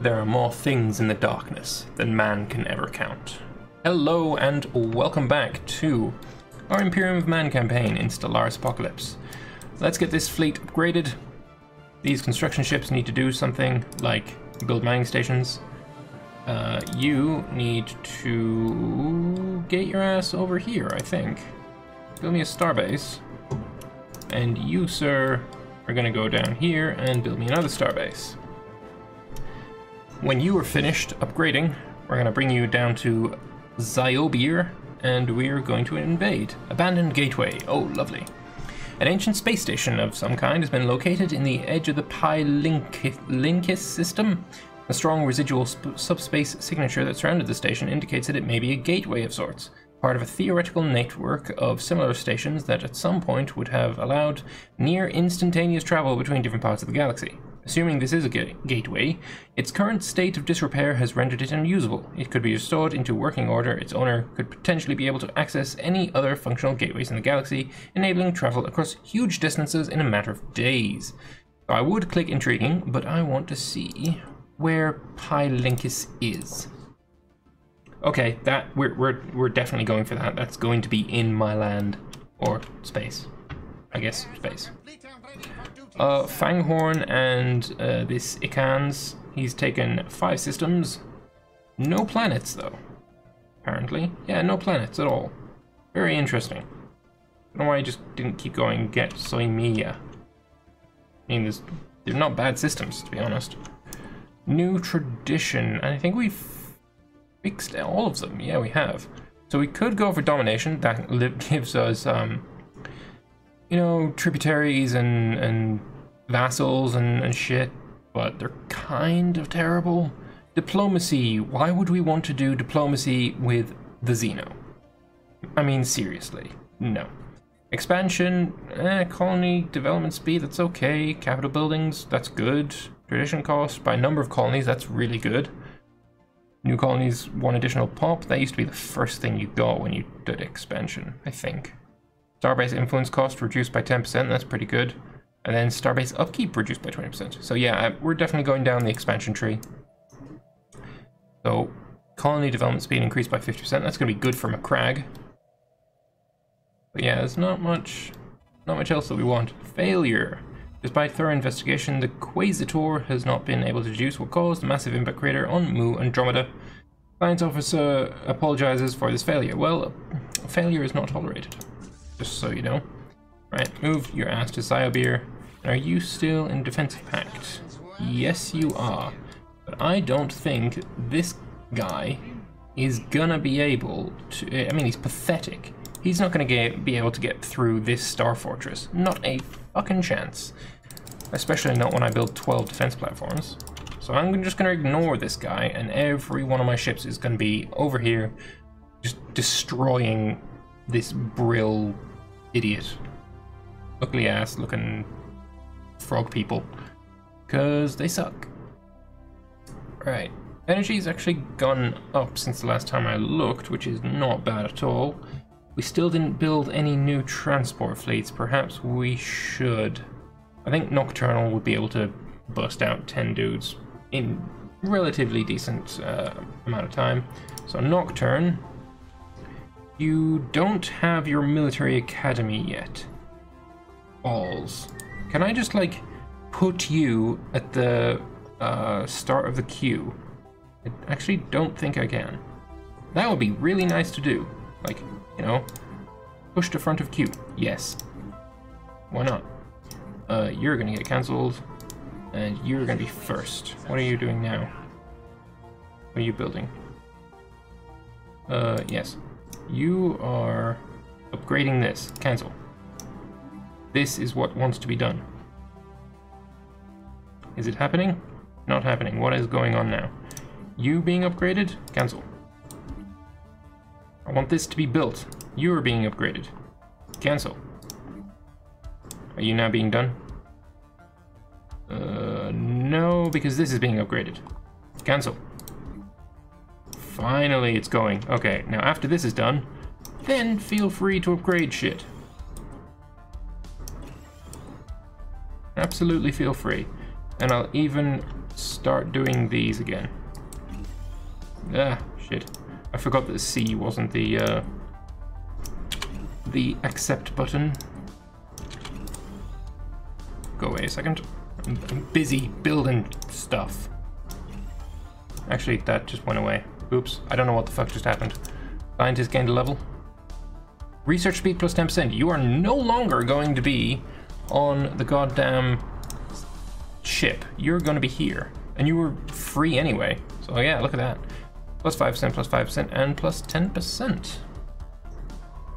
there are more things in the darkness than man can ever count. Hello and welcome back to our Imperium of Man campaign in Stellaris Apocalypse. Let's get this fleet upgraded. These construction ships need to do something like build mining stations. You need to get your ass over here, I think. Build me a starbase. And you, sir, are gonna go down here and build me another starbase. When you are finished upgrading, we're gonna bring you down to Zyobir, and we're going to invade. Abandoned gateway. Oh, lovely. An ancient space station of some kind has been located in the edge of the Linkis system. A strong residual subspace signature that surrounded the station indicates that it may be a gateway of sorts, part of a theoretical network of similar stations that at some point would have allowed near instantaneous travel between different parts of the galaxy. Assuming this is a gateway, its current state of disrepair has rendered it unusable. It could be restored into working order. Its owner could potentially be able to access any other functional gateways in the galaxy, enabling travel across huge distances in a matter of days. So I would click intriguing, but I want to see where Linkis is. Okay, that we're definitely going for that. That's going to be in my land, or space. I guess space. Fanghorn and this Ikans, he's taken 5 systems. No planets, though, apparently. Yeah, no planets at all. Very interesting. I don't know why I just didn't keep going and get Soimia. I mean, they're not bad systems, to be honest. New tradition. I think we've fixed all of them. Yeah, we have. So we could go for domination. That gives us, you know, tributaries and vassals and shit, but they're kind of terrible. Diplomacy. Why would we want to do diplomacy with the Xeno? I mean, seriously, no. Expansion, colony development speed, that's okay. Capital buildings, that's good. Tradition cost by number of colonies, that's really good. New colonies, 1 additional pop. That used to be the first thing you got when you did expansion, I think. Starbase influence cost reduced by 10%, that's pretty good. And then Starbase upkeep reduced by 20%. So yeah, we're definitely going down the expansion tree. So, colony development speed increased by 50%, that's going to be good for McCrag. But yeah, there's not much else that we want. Failure. Despite thorough investigation, the Quasitor has not been able to deduce what caused the massive impact crater on Mu Andromeda. Science officer apologizes for this failure. Well, failure is not tolerated. Just so you know. Right, move your ass to Zyobir. Are you still in defensive pact? Yes, you are. But I don't think this guy is gonna be able to... I mean, he's pathetic. He's not gonna be able to get through this star fortress. Not a fucking chance. Especially not when I build 12 defense platforms. So I'm just gonna ignore this guy, and every one of my ships is gonna be over here, just destroying this Brill idiot. Ugly ass looking frog people. Because they suck. Right. Energy's actually gone up since the last time I looked, which is not bad at all. We still didn't build any new transport fleets. Perhaps we should. I think Nocturnal would be able to bust out 10 dudes in relatively decent amount of time. So Nocturne, you don't have your military academy yet. Balls. Can I just like put you at the start of the queue? I actually don't think I can. That would be really nice to do. Like, you know, push to front of queue. Yes. Why not? You're gonna get cancelled, and you're gonna be first. What are you doing now? What are you building? Yes. You are upgrading this. Cancel. This is what wants to be done. Is it happening? Not happening. What is going on now? You being upgraded? Cancel. I want this to be built. You are being upgraded. Cancel. Are you now being done? No, because this is being upgraded. Cancel. Finally, it's going. Okay, now after this is done, then feel free to upgrade shit. Absolutely feel free. And I'll even start doing these again. Ah, shit. I forgot that C wasn't the accept button. Go away a second. I'm busy building stuff. Actually, that just went away. Oops, I don't know what the fuck just happened. Scientist gained a level. Research speed plus 10%. You are no longer going to be on the goddamn ship. You're going to be here. And you were free anyway. So yeah, look at that. Plus 5%, and plus 10%.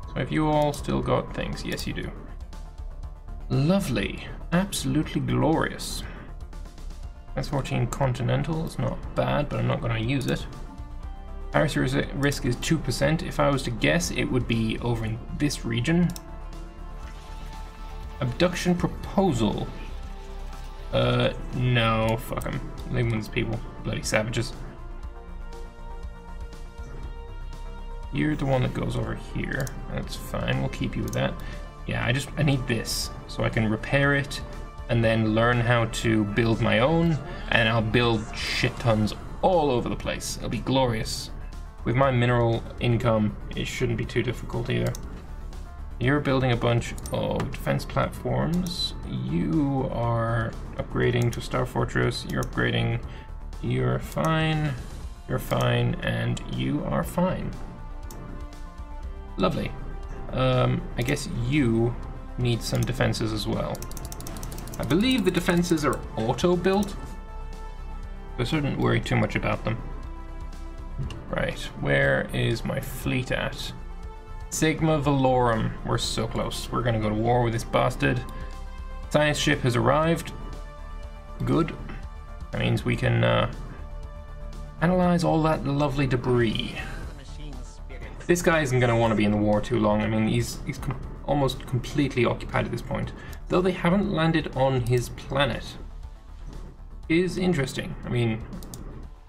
So have you all still got things? Yes, you do. Lovely. Absolutely glorious. S14 Continental is not bad, but I'm not going to use it. Piracy risk is 2%. If I was to guess, it would be over in this region. Abduction proposal. No, fuck them. Leave them with these people. Bloody savages. You're the one that goes over here. That's fine, we'll keep you with that. Yeah, I need this, so I can repair it, and then learn how to build my own, and I'll build shit tons all over the place. It'll be glorious. With my mineral income, it shouldn't be too difficult either. You're building a bunch of defense platforms. You are upgrading to Star Fortress. You're upgrading. You're fine. You're fine. And you are fine. Lovely. I guess you need some defenses as well. I believe the defenses are auto-built. I shouldn't worry too much about them. Right, where is my fleet at? Sigma Valorum. We're so close. We're gonna go to war with this bastard. Science ship has arrived. Good. That means we can analyze all that lovely debris. This guy isn't gonna want to be in the war too long. I mean, he's almost completely occupied at this point. Though they haven't landed on his planet. Is interesting. I mean,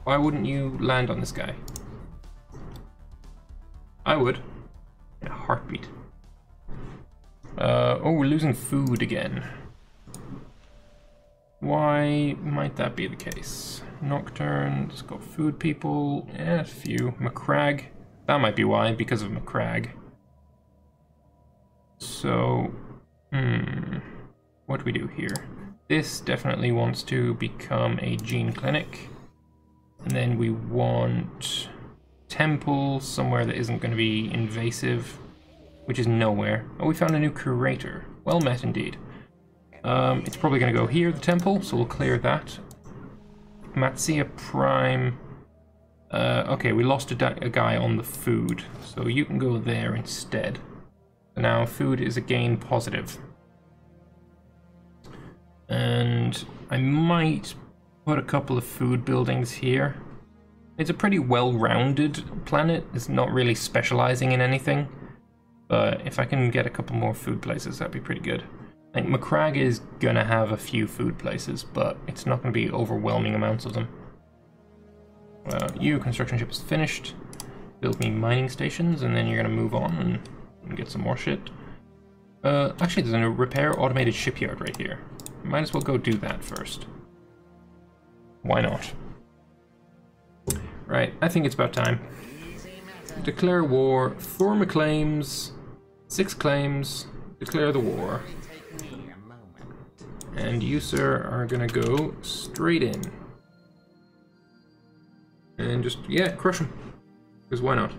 why wouldn't you land on this guy? I would. In a heartbeat. Oh, we're losing food again. Why might that be the case? Nocturne, it's got food people. Yeah, a few. McCrag. That might be why, because of McCrag. So, what do we do here? This definitely wants to become a gene clinic. And then we want temple somewhere that isn't going to be invasive, which is nowhere. Oh, we found a new curator. Well met indeed. It's probably going to go here, the temple, so we'll clear that. Matsia Prime. Okay, we lost a guy on the food, so you can go there instead. So now food is again positive. And I might put a couple of food buildings here. It's a pretty well-rounded planet. It's not really specializing in anything. But if I can get a couple more food places, that'd be pretty good. I think McCrag is gonna have a few food places, but it's not gonna be overwhelming amounts of them. You, construction ship is finished. Build me mining stations, and then you're gonna move on and get some more shit. Actually, there's a repair automated shipyard right here. Might as well go do that first. Why not? Right, I think it's about time. Declare war, 4 claims, 6 claims, declare the war. And you, sir, are gonna go straight in. And just, yeah, crush them. Because why not?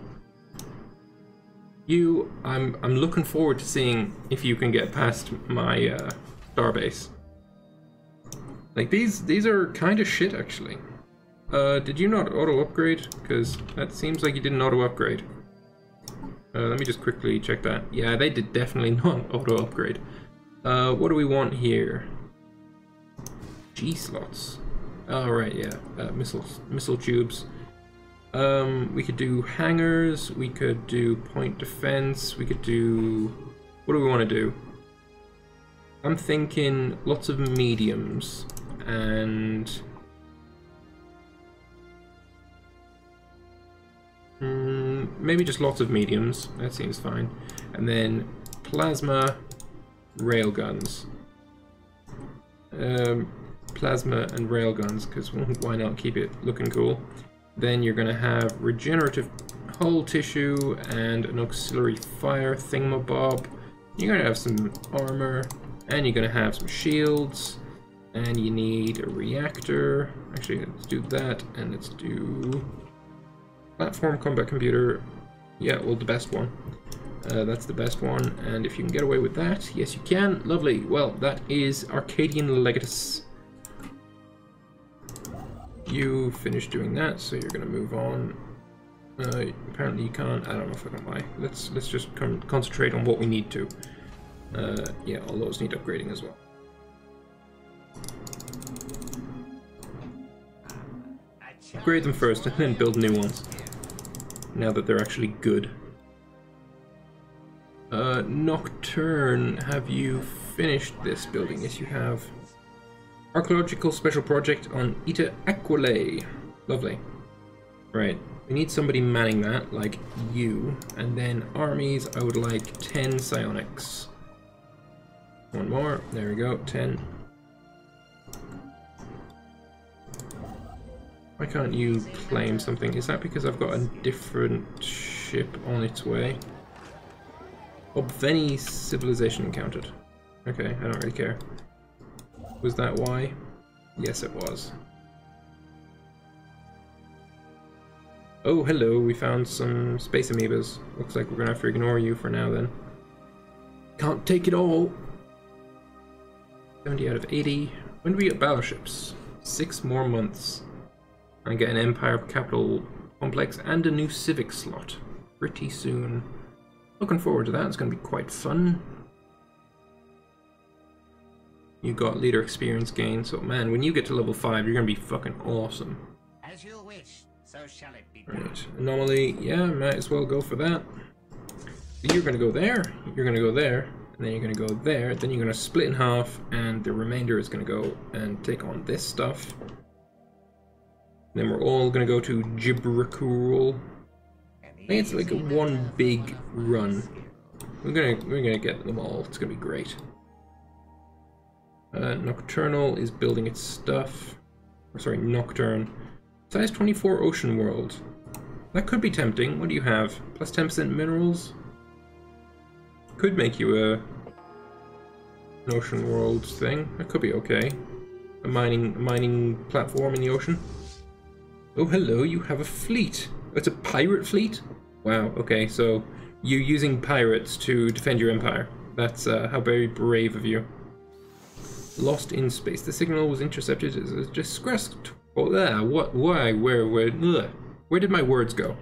You, I'm looking forward to seeing if you can get past my starbase. Like, these are kind of shit, actually. Did you not auto-upgrade? Because that seems like you didn't auto-upgrade. Let me just quickly check that. Yeah, they did definitely not auto-upgrade. What do we want here? G-slots. Oh, right, yeah. Missile tubes. We could do hangars, we could do point defense, we could do... What do we want to do? I'm thinking lots of mediums, and... maybe just lots of mediums, that seems fine. And then plasma railguns. plasma and railguns, because why not keep it looking cool. Then you're going to have regenerative hull tissue and an auxiliary fire thingamabob. You're going to have some armor, and you're going to have some shields, and you need a reactor. Actually, let's do that, and let's do platform combat computer. Yeah, well, the best one. That's the best one, and if you can get away with that, yes you can. Lovely. Well, that is Arcadian Legatus. You finished doing that, so you're going to move on. Apparently you can't. I don't know if I can lie. Let's just concentrate on what we need to. Yeah, all those need upgrading as well. Upgrade them first, and then build new ones. Now that they're actually good. Nocturne, have you finished this building? Yes, you have. Archaeological Special Project on Ita Aquile. Lovely. Right, we need somebody manning that, like you. And then armies, I would like 10 psionics. One more, there we go, 10. Why can't you claim something? Is that because I've got a different ship on its way? Obveni civilization encountered. Okay, I don't really care. Was that why? Yes, it was. Oh, hello, we found some space amoebas. Looks like we're gonna have to ignore you for now then. Can't take it all! 70 out of 80. When do we get battleships? 6 more months. And get an Empire Capital Complex and a new Civic slot. Pretty soon. Looking forward to that, it's going to be quite fun. You got leader experience gain, so man, when you get to level 5, you're going to be fucking awesome. As you wish, so shall it be done. Right, anomaly, yeah, might as well go for that. You're going to go there, you're going to go there, and then you're going to go there, then you're going to split in half, and the remainder is going to go and take on this stuff. Then we're all going to go to Gibraltar. I think it's like a one big run. We're gonna get them all. It's gonna be great. Nocturnal is building its stuff. Or sorry, Nocturne. Size 24 Ocean World. That could be tempting. What do you have? Plus 10% minerals? Could make you an Ocean World thing. That could be okay. A mining platform in the ocean. Oh, hello, you have a fleet. It's a pirate fleet? Wow, okay, so you're using pirates to defend your empire. That's how very brave of you. Lost in space. The signal was intercepted as a distress. Oh, what? Why? Where did my words go?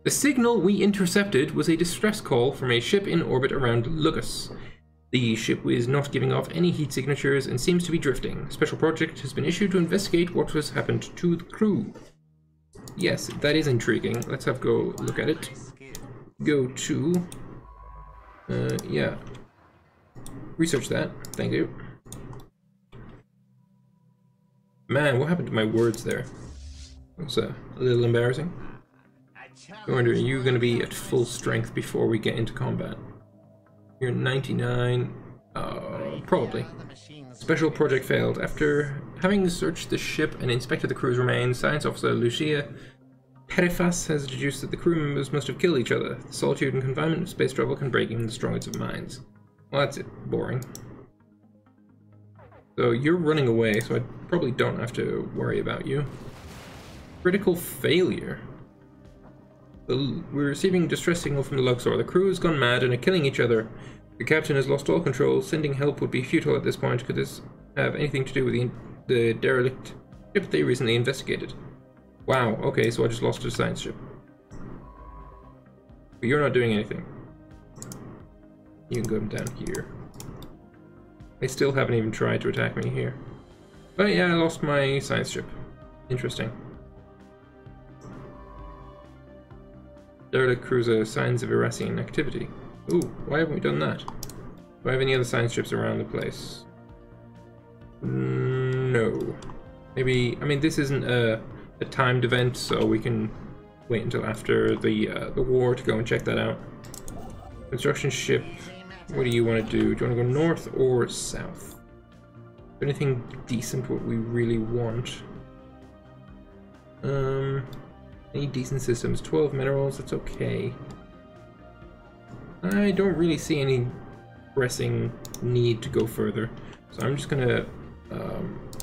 The signal we intercepted was a distress call from a ship in orbit around Lugus. The ship is not giving off any heat signatures and seems to be drifting. A special project has been issued to investigate what has happened to the crew. Yes, that is intriguing. Let's go look at it. Go to... yeah. Research that. Thank you. Man, what happened to my words there? That was a little embarrassing. I wonder, are you going to be at full strength before we get into combat? You're 99... probably. Special project failed. After having searched the ship and inspected the crew's remains, Science Officer Lucia Perifas has deduced that the crew members must have killed each other. The solitude and confinement of space travel can break even the strongest of minds. Well, that's it. Boring. So you're running away, so I probably don't have to worry about you. Critical failure. We're receiving distress signal from the Luxor. The crew has gone mad and are killing each other. The captain has lost all control. Sending help would be futile at this point. Could this have anything to do with the derelict ship they recently investigated? Wow, okay, so I just lost a science ship. But you're not doing anything. You can go down here. They still haven't even tried to attack me here. But yeah, I lost my science ship. Interesting. Derelict cruiser, signs of Irasian activity. Ooh, why haven't we done that? Do I have any other science ships around the place? No. Maybe, I mean, this isn't a timed event, so we can wait until after the war to go and check that out. Construction ship, what do you want to do? Do you want to go north or south? Anything decent what we really want? Any decent systems? 12 minerals, that's okay. I don't really see any pressing need to go further. So I'm just gonna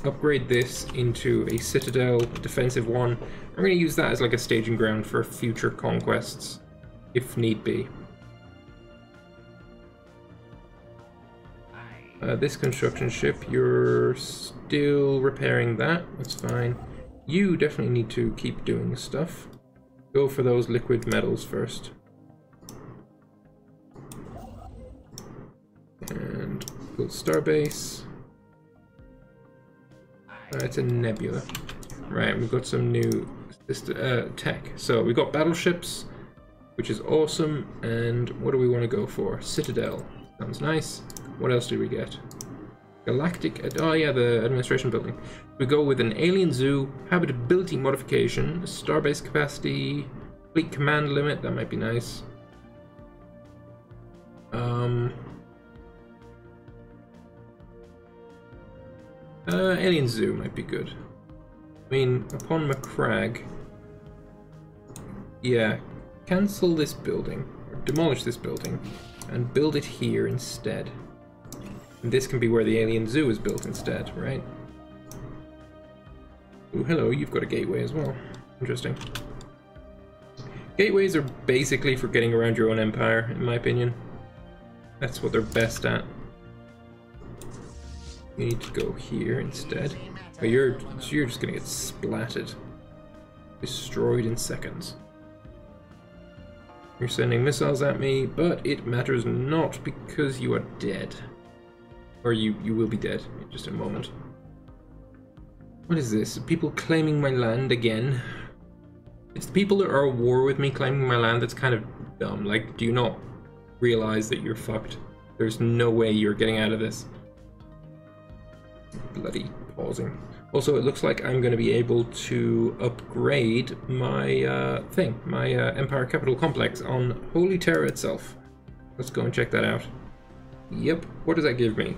upgrade this into a citadel, a defensive one. I'm gonna use that as like a staging ground for future conquests, if need be. This construction ship, you're still repairing that, that's fine. You definitely need to keep doing stuff. Go for those liquid metals first. And build starbase. It's a nebula. Right, we've got some new tech. So we've got battleships, which is awesome. And what do we want to go for? Citadel. Sounds nice. What else do we get? Galactic. Oh yeah, the administration building. We go with an alien zoo, habitability modification, starbase capacity, fleet command limit. That might be nice. Alien zoo might be good. I mean, upon McCrag. Yeah, cancel this building, or demolish this building, and build it here instead. And this can be where the alien zoo is built instead, right? Oh, hello, you've got a gateway as well. Interesting. Gateways are basically for getting around your own empire, in my opinion. That's what they're best at. You need to go here instead. But you're just gonna get splatted. Destroyed in seconds. You're sending missiles at me, but it matters not because you are dead. Or you will be dead in just a moment. What is this? People claiming my land again? It's the people that are at war with me claiming my land that's kind of dumb. Like, do you not realize that you're fucked? There's no way you're getting out of this. Bloody pausing. Also, it looks like I'm going to be able to upgrade my my Empire Capital Complex on Holy Terra itself. Let's go and check that out. Yep, what does that give me?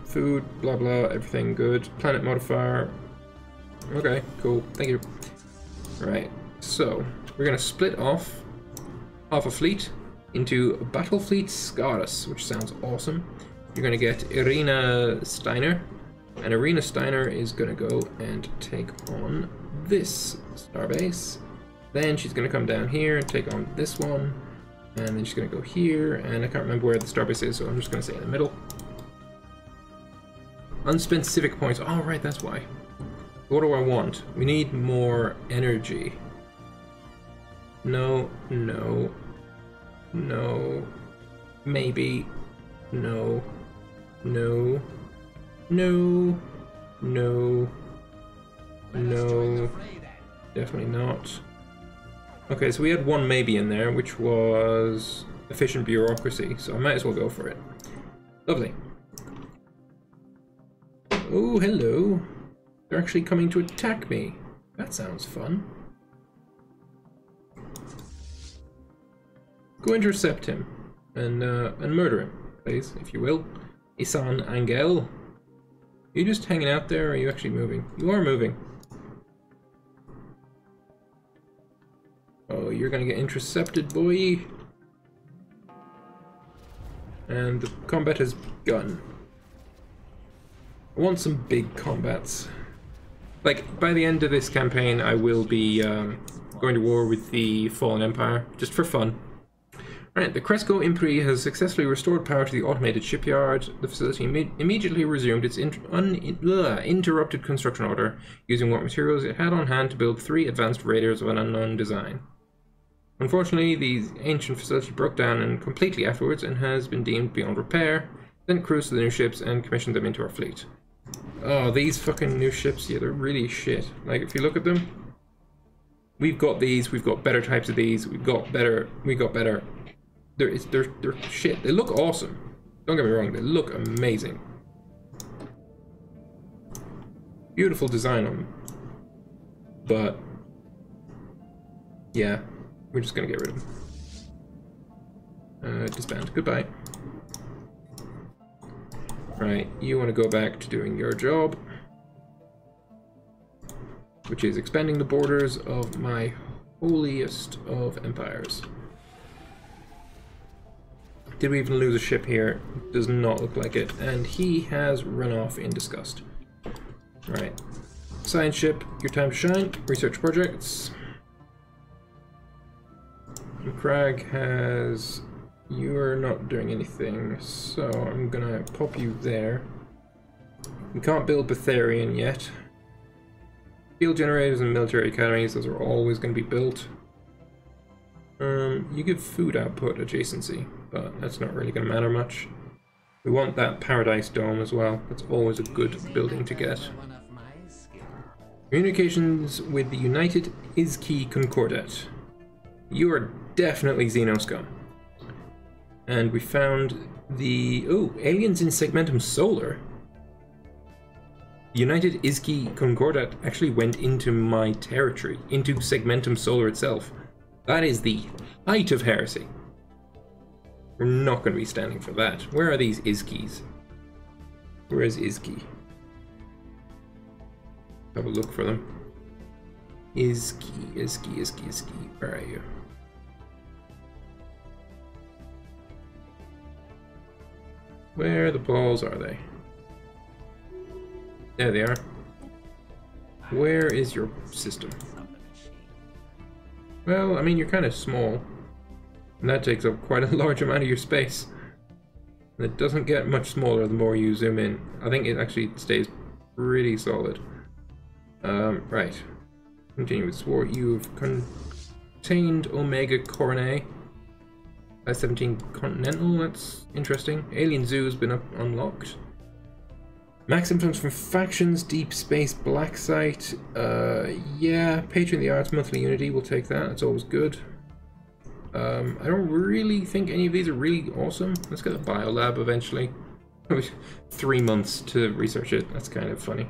Food, blah blah, everything good. Planet modifier. Okay, cool, thank you. Right, so we're going to split off half a fleet into Battle Fleet Stellaris, which sounds awesome. You're going to get Irina Steiner, and Irina Steiner is going to go and take on this starbase. Then she's going to come down here and take on this one, and then she's going to go here, and I can't remember where the starbase is, so I'm just going to say in the middle. Unspent civic points. Oh, right, that's why. What do I want? We need more energy. No, no, no, maybe, no, no, no, no, no, definitely not. Okay, so we had one maybe in there, which was efficient bureaucracy, so I might as well go for it. Lovely. Oh, hello. They're actually coming to attack me. That sounds fun. Go intercept him and murder him, please, if you will. Isan Angel. Are you just hanging out there, or are you actually moving? You are moving. Oh, you're gonna get intercepted, boy. And the combat has begun. I want some big combats. Like, by the end of this campaign, I will be going to war with the Fallen Empire, just for fun. Alright, the Cresco Imperi has successfully restored power to the automated shipyard. The facility immediately resumed its interrupted construction order, using what materials it had on hand to build 3 advanced raiders of an unknown design. Unfortunately, the ancient facility broke down and completely afterwards and has been deemed beyond repair. Sent crews to the new ships and commissioned them into our fleet. Oh, these fucking new ships, yeah, they're really shit. Like, if you look at them, we've got these, we've got better types of these, we got better. They're shit. They look awesome. Don't get me wrong, they look amazing. Beautiful design on them. But, yeah, we're just gonna get rid of them. Disband. Goodbye. Right, you want to go back to doing your job, which is expanding the borders of my holiest of empires. Did we even lose a ship here? Does not look like it. And he has run off in disgust. Right. Science ship, your time to shine. Research projects. And Crag has... You're not doing anything, so I'm gonna pop you there. We can't build Betharian yet. Field generators and military academies, those are always going to be built. You give food output adjacency, but that's not really going to matter much. We want that Paradise Dome as well. That's always a good building to get. Communications with the United Izki Concordat. You are definitely Xenoscum. And we found the... Oh, aliens in Segmentum Solar. United Izki Concordat actually went into my territory, into Segmentum Solar itself. That is the height of heresy. We're not going to be standing for that. Where are these Izkis? Where is Izki? Have a look for them. Izki. Where are you? Where the balls are they? There they are. Where is your system? Well, I mean, you're kind of small. And that takes up quite a large amount of your space. And it doesn't get much smaller the more you zoom in. I think it actually stays pretty solid. Right. Continue with war. You've contained Omega Coronae. 17 Continental, that's interesting. Alien Zoo has been unlocked. Max influence from factions, Deep Space, Black Site. Yeah, Patron of the Arts, Monthly Unity, we'll take that. That's always good. I don't really think any of these are really awesome. Let's get a biolab eventually. 3 months to research it. That's kind of funny.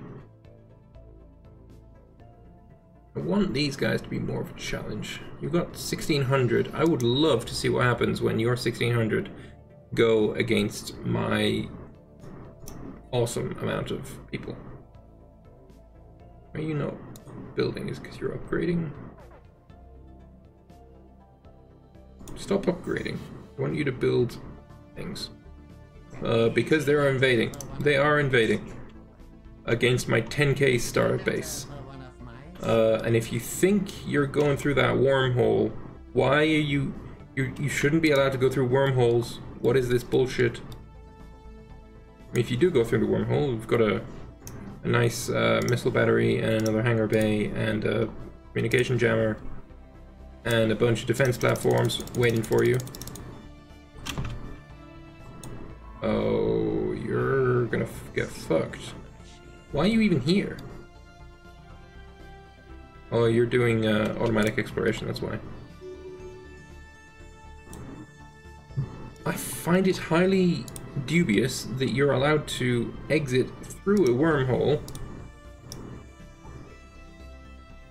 I want these guys to be more of a challenge. You've got 1600. I would love to see what happens when your 1600 go against my awesome amount of people. Are you not building? Is because you're upgrading? Stop upgrading. I want you to build things. Because they are invading. They are invading. Against my 10k star base. And if you think you're going through that wormhole, why are you shouldn't be allowed to go through wormholes. What is this bullshit? If you do go through the wormhole, we've got a nice missile battery and another hangar bay and a communication jammer and a bunch of defense platforms waiting for you. Oh, you're gonna get fucked. Why are you even here? Oh, you're doing automatic exploration, that's why. I find it highly dubious that you're allowed to exit through a wormhole.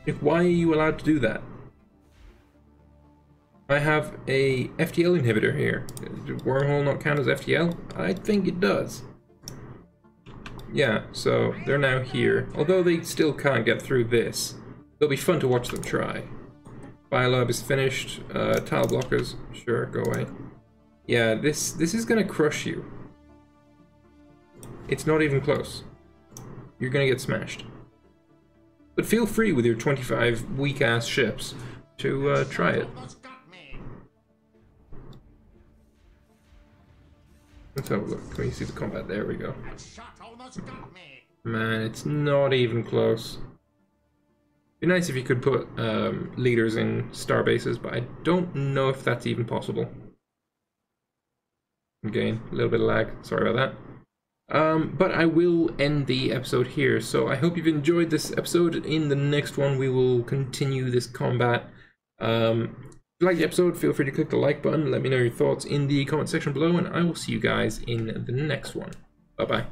Like, why are you allowed to do that? I have a FTL inhibitor here. Does wormhole not count as FTL? I think it does. Yeah, so they're now here. Although they still can't get through this. It'll be fun to watch them try. Biolab is finished. Tile blockers, sure, go away. Yeah, this is gonna crush you. It's not even close. You're gonna get smashed. But feel free with your 25 weak-ass ships to try it. Let's have a look. Can we see the combat? There we go. Man, it's not even close. Be nice if you could put leaders in star bases, but I don't know if that's even possible. Again, a little bit of lag. Sorry about that. But I will end the episode here. So I hope you've enjoyed this episode. In the next one, we will continue this combat. If you like the episode, feel free to click the like button. Let me know your thoughts in the comment section below, and I will see you guys in the next one. Bye-bye.